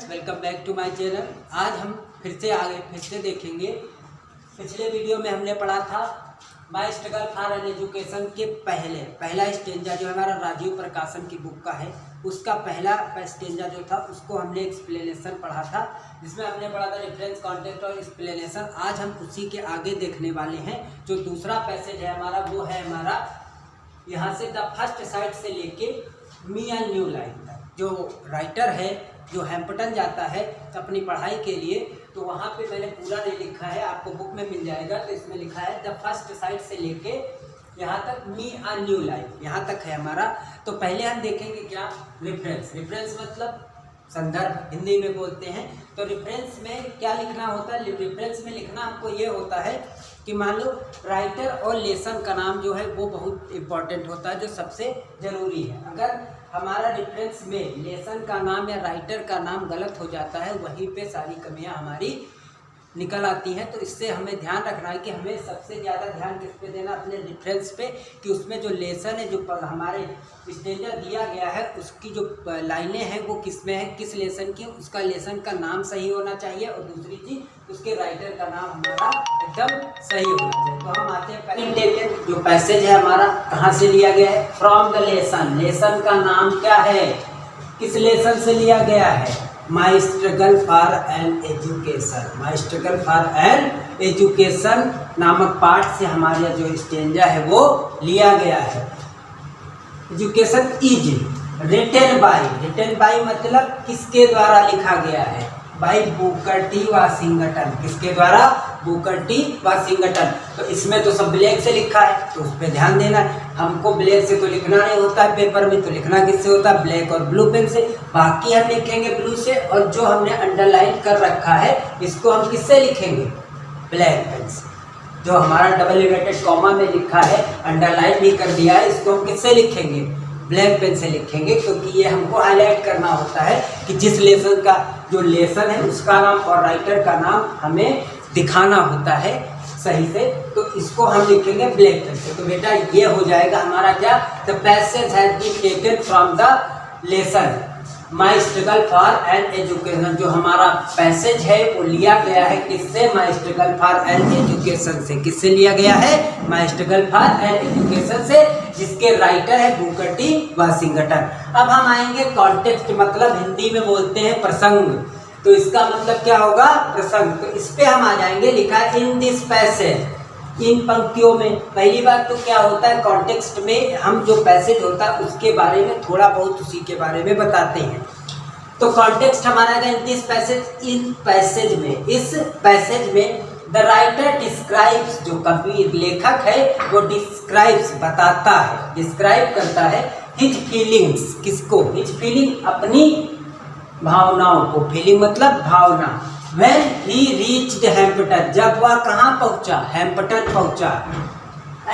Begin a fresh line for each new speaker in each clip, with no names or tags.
Friends, welcome back to my channel. आज हम फिर से देखेंगे। पिछले वीडियो में हमने पढ़ा था my struggle for an education के पहला स्टेंजा जो हमारा राजीव प्रकाशन की बुक का है, उसका पहला स्टेंजा जो था उसको हमने एक्सप्लेनेशन पढ़ा था, जिसमें हमने पढ़ा था रेफरेंस, कॉन्टेक्स्ट और एक्सप्लेनेशन। आज हम उसी के आगे देखने वाले हैं। जो दूसरा पैसेज है हमारा, वो है हमारा यहाँ से द फर्स्ट साइड से लेके मी एंड न्यू लाइफ तक। जो राइटर है जो हैम्पटन जाता है अपनी पढ़ाई के लिए, तो वहाँ पे मैंने पूरा नहीं लिखा है, आपको बुक में मिल जाएगा। तो इसमें लिखा है द फर्स्ट साइड से लेके यहाँ तक मी एंड न्यू लाइफ, यहाँ तक है हमारा। तो पहले हम देखेंगे क्या रेफरेंस। रेफरेंस मतलब संदर्भ, हिंदी में बोलते हैं। तो रेफरेंस में क्या लिखना होता है? रेफरेंस में लिखना हमको ये होता है कि मान लो राइटर और लेसन का नाम जो है वो बहुत इम्पोर्टेंट होता है, जो सबसे ज़रूरी है। अगर हमारा रेफरेंस में लेसन का नाम या राइटर का नाम गलत हो जाता है, वहीं पे सारी कमियां हमारी निकल आती हैं। तो इससे हमें ध्यान रखना है कि हमें सबसे ज़्यादा ध्यान किस पे देना, अपने रेफरेंस पे, कि उसमें जो लेसन है, जो हमारे स्टेंजा दिया गया है, उसकी जो लाइनें हैं वो किस में है, किस लेसन की, उसका लेसन का नाम सही होना चाहिए, और दूसरी चीज़ उसके राइटर का नाम हमारा एकदम सही होना चाहिए। तो हम आते हैं पहले, जो पैसेज है हमारा कहाँ से लिया गया है? From the lesson. लेसन का नाम क्या है, किस लेसन से लिया गया है? My struggle for an education. My struggle for an education नामक पाठ से हमारा जो स्टेंजा है वो लिया गया है। एजुकेशन इज रिटन बाई मतलब किसके द्वारा लिखा गया है? By Booker T Washington. किसके द्वारा? Booker T Washington. तो इसमें तो सब ब्लैक से लिखा है, तो उस पर ध्यान देना है। हमको ब्लैक से तो लिखना नहीं होता है पेपर में, तो लिखना किससे होता है? ब्लैक और ब्लू पेन से। बाकी हम लिखेंगे ब्लू से, और जो हमने अंडरलाइन कर रखा है इसको हम किससे लिखेंगे? ब्लैक पेन से। जो हमारा डबल इन्वर्टेड कॉमा में लिखा है, अंडरलाइन भी कर दिया है, इसको हम किससे लिखेंगे? ब्लैक पेन से लिखेंगे, क्योंकि ये हमको हाईलाइट करना होता है कि जिस लेसन का जो लेसन है उसका नाम और राइटर का नाम हमें दिखाना होता है सही से। तो इसको हम लिखेंगे ब्लैक पेन से। तो बेटा ये हो जाएगा हमारा क्या? The passage has been taken from the lesson my struggle for an education. जो हमारा पैसेज है वो लिया गया है किससे? My struggle for an education से। किससे लिया गया है? My struggle for an education से, जिसके राइटर है बुकर टी वाशिंगटन। अब हम आएंगे कॉन्टेक्स्ट, मतलब हिंदी में बोलते हैं प्रसंग। तो इसका मतलब क्या होगा? प्रसंग। तो इस पे हम आ जाएंगे, लिखा है इन दिस पैसेज, इन पंक्तियों में। पहली बात तो क्या होता है, कॉन्टेक्स्ट में हम जो पैसेज होता है उसके बारे में थोड़ा बहुत उसी के बारे में बताते हैं। तो कॉन्टेक्स्ट हमारा है in this passage, in passage में, इस पैसेज में द राइटर डिस्क्राइब्स, जो कवि लेखक है वो डिस्क्राइब्स बताता है, डिस्क्राइब करता है हिज फीलिंग्स। किसको? हिज फीलिंग, अपनी भावनाओं को। फीलिंग मतलब भावना। When he reached Hampton, जब वह कहाँ पहुँचा? हैम्पटन पहुँचा।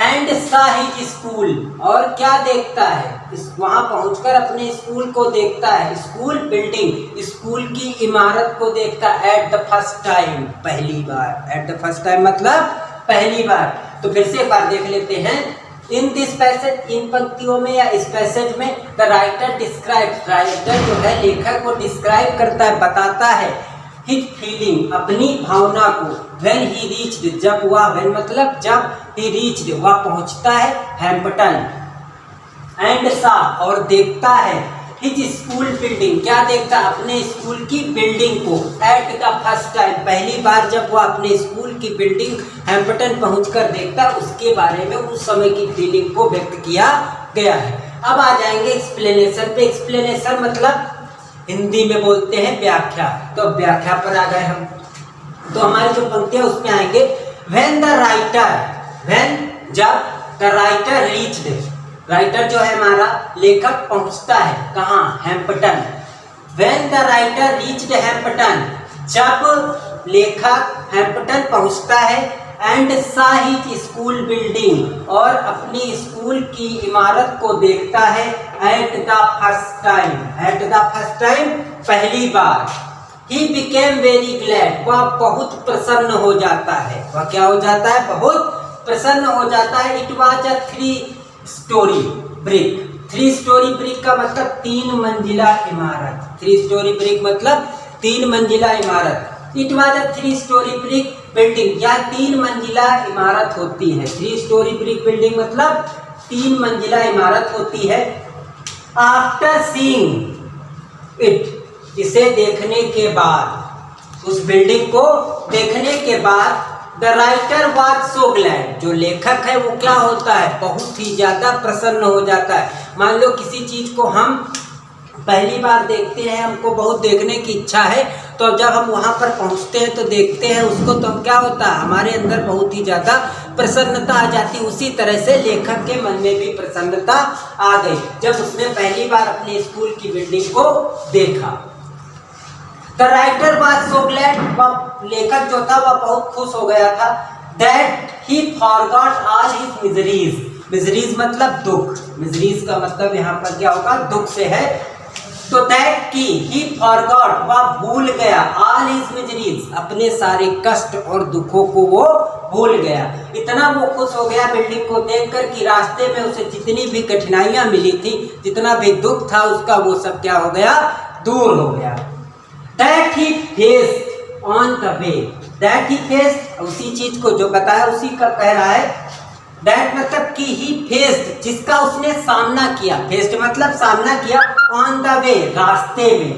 And saw his school, और क्या देखता है? वहाँ पहुँचकर अपने स्कूल को देखता है, स्कूल बिल्डिंग, स्कूल की इमारत को देखता है। एट द फर्स्ट टाइम, पहली बार। एट द फर्स्ट टाइम मतलब पहली बार। तो फिर से एक बार देख लेते हैं। इन दिस पैसेज, इन पंक्तियों में या इस पैसेज में द राइटर डिस्क्राइब्स, राइटर जो है लेखक वो डिस्क्राइब करता है, बताता है हिज फीलिंग, अपनी भावना को। व्हेन ही रीच्ड, जब वह, व्हेन मतलब जब, ही रीच्ड वह पहुंचता है हैम्पटन। एंड सा, और देखता है हिज स्कूल बिल्डिंग, क्या देखता है? अपने स्कूल की बिल्डिंग को। एट द फर्स्ट टाइम, पहली बार जब वह अपने स्कूल की बिल्डिंग हैम्पटन पहुंचकर देखता, उसके बारे में उस समय की फीलिंग को व्यक्त किया गया है। अब आ जाएंगे एक्सप्लेनेशन पे। एक्सप्लेनेशन मतलब हिंदी में बोलते हैं व्याख्या। तो व्याख्या पर आ गए हम। तो हमारी जो पंक्तियां उसमें आएंगे, व्हेन द राइटर, व्हेन जब, द राइटर रीच्ड, राइटर जो है हमारा लेखक पहुंचता है कहाँ? Hampton. When the writer reached Hampton, जब लेखक हैम्पटन पहुंचता है। एंड सा हिज स्कूल बिल्डिंग, और अपनी स्कूल की इमारत को देखता है। At the first time, at the first time पहली बार। ही बिकेम वेरी ग्लैड, वह बहुत प्रसन्न हो जाता है। वह क्या हो जाता है? बहुत प्रसन्न हो जाता है। It was a 3 story brick. 3 story brick का मतलब 3 मंजिला इमारत। 3 स्टोरी ब्रिक मतलब 3 मंजिला इमारत। It was a 3 story brick building. यह 3 मंजिला इमारत होती है। 3 स्टोरी ब्रिक बिल्डिंग मतलब 3 मंजिला इमारत होती है। आफ्टर सीइंग इट, इसे देखने के बाद, उस बिल्डिंग को देखने के बाद, the writer was so glad, जो लेखक है वो क्या होता है, बहुत ही ज़्यादा प्रसन्न हो जाता है। मान लो किसी चीज़ को हम पहली बार देखते हैं, हमको बहुत देखने की इच्छा है, तो जब हम वहाँ पर पहुँचते हैं तो देखते हैं उसको, तो हम क्या होता है, हमारे अंदर बहुत ही ज़्यादा प्रसन्नता आ जाती है। उसी तरह से लेखक के मन में भी प्रसन्नता आ गई जब उसने पहली बार अपने स्कूल की बिल्डिंग को देखा। The writer was so glad, वह लेखक जो था वह बहुत खुश हो गया था। That he forgot all his miseries, miseries मतलब दुख, मिजरीज का मतलब यहाँ पर क्या होगा, दुख से है। तो दैट की ही फॉरगॉट, वह भूल गया, ऑल हिज मिजरीज, अपने सारे कष्ट और दुखों को वो भूल गया। इतना वो खुश हो गया बिल्डिंग को देखकर कि रास्ते में उसे जितनी भी कठिनाइयाँ मिली थी, जितना भी दुख था उसका, वो सब क्या हो गया, दूर हो गया। That he faced on the way, that he faced, उसी चीज को जो बताया उसी का कह रहा है। That मतलब कि he faced, जिसका उसने सामना किया, faced मतलब सामना किया, on the way, रास्ते में,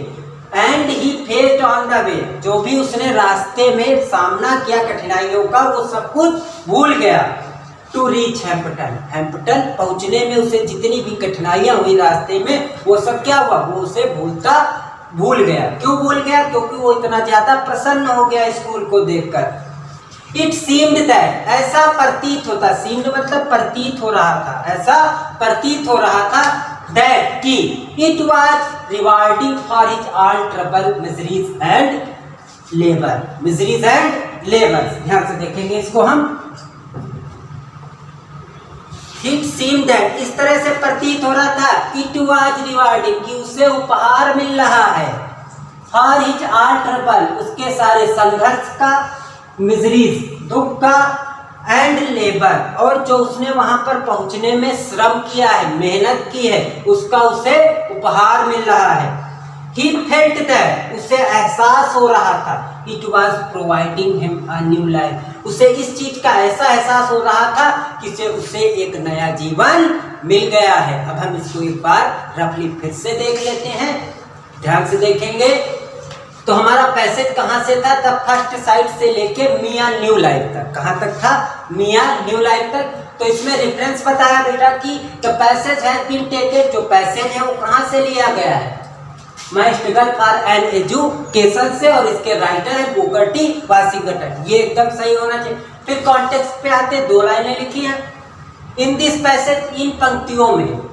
and he faced on the way, जो भी उसने रास्ते में सामना किया कठिनाइयों का, वो सब कुछ भूल गया। To reach Hampton, हैम्पटन पहुंचने में उसे जितनी भी कठिनाइयां हुई रास्ते में, वो सब क्या हुआ, वो उसे भूल गया। क्यों भूल गया, क्योंकि वो इतना ज्यादा प्रसन्न हो गया स्कूल को देखकर। इट सीम्ड दैट, ऐसा प्रतीत होता, सीम्ड मतलब प्रतीत हो रहा था, ऐसा प्रतीत हो रहा था, दैट की it was rewarding for his all trouble, miseries and labour, miseries and labour. ध्यान से देखेंगे इसको हम। इट सीम्ड दैट, इस तरह से प्रतीत हो रहा था, इट वाज रिवार्डिंग, कि उसे उपहार मिल रहा है, फॉर हिज ऑल ट्रबल, उसके सारे संघर्ष का, मिजरीज दुख का, एंड लेबर, और जो उसने वहां पर पहुंचने में श्रम किया है, मेहनत की है, उसका उसे उपहार मिल रहा है। He felt that, उसे एहसास हो रहा था, it was providing him a new life, उसे इस चीज का ऐसा एहसास हो रहा था कि उसे एक नया जीवन मिल गया है। अब हम इसको एक बार रफली फिर से देख लेते हैं, ध्यान से देखेंगे। तो हमारा पैसेज कहाँ से था, तब फर्स्ट साइड से लेके मियां न्यू लाइफ तक, कहाँ तक था, मियां न्यू लाइफ तक। तो इसमें रेफरेंस बताया बेटा कि the passage has been taken, जो पैसेज है वो कहाँ से लिया गया है, my struggle for an education से, और इसके राइटर है बुकर टी वाशिंगटन। ये एकदम सही होना चाहिए। फिर कॉन्टेक्स्ट पे आते, 2 लाइनें लिखी हैं। इन दिस पैसेज, इन पंक्तियों में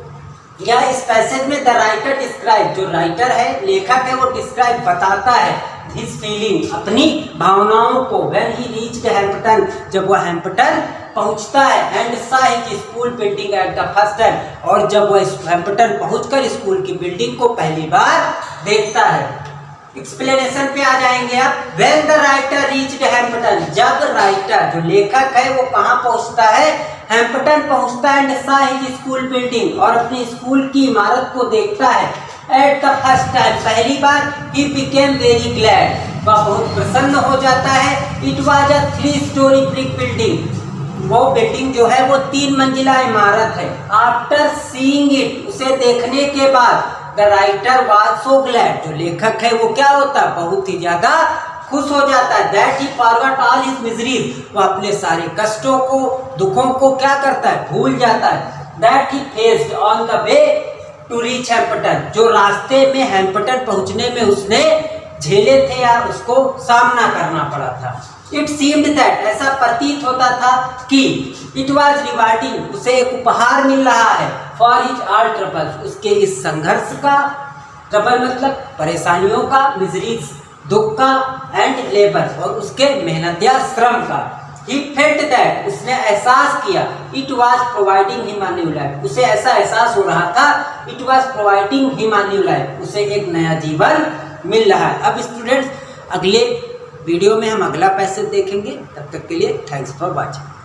या इस पैसेज में द राइटर डिस्क्राइब, जो राइटर है, लेखक है, वो डिस्क्राइब बताता है हिज फीलिंग, अपनी भावनाओं को, व्हेन ही रीच्ड हैम्पटन, जब वह हैम्पटन पहुंचता है, एंड सा his school building at the first time, और जब वह हैम्पटन पहुंचकर स्कूल की बिल्डिंग को पहली बार देखता है। एक्सप्लेनेशन पे आ जाएंगे आप। When the writer reached Hampton, जब राइटर जो लेखक है वो कहाँ पहुंचता है, हैम्पटन पहुंचता है, एंड सा हिज स्कूल बिल्डिंग, और अपनी स्कूल की इमारत को देखता है, एट द फर्स्ट टाइम, पहली बार, ही बिकेम वेरी ग्लैड, वह बहुत प्रसन्न हो जाता है। It was a 3 story brick building, वो बिल्डिंग जो है वो 3 मंजिला इमारत है। आफ्टर सीइंग इट, उसे देखने के बाद, the writer was so glad, जो लेखक है वो क्या होता है, बहुत ही ज्यादा खुश हो जाता है। That he forgot all his miseries, वो अपने सारे कष्टों को, दुखों को क्या करता है, भूल जाता है। That he faced on the way to reach Hampton, जो रास्ते में हैम्पटन पहुंचने में उसने झेले थे या उसको सामना करना पड़ा था। इट सीम्ड दैट, ऐसा प्रतीत होता था कि इट वाज रिवार्डिंग, उसे एक उपहार मिल रहा है, फॉर हिज ऑल ट्रबल्स, उसके इस संघर्ष का, ट्रबल मतलब परेशानियों का, मिजरीज दुख का, एंड लेबर, और उसके मेहनत या श्रम का। He felt that, उसने एहसास किया, it was providing him a new life, उसे ऐसा एहसास हो रहा था, it was providing him a new life, उसे एक नया जीवन मिल रहा है। अब स्टूडेंट्स, अगले वीडियो में हम अगला पैसेज देखेंगे। तब तक के लिए थैंक्स फॉर वॉचिंग।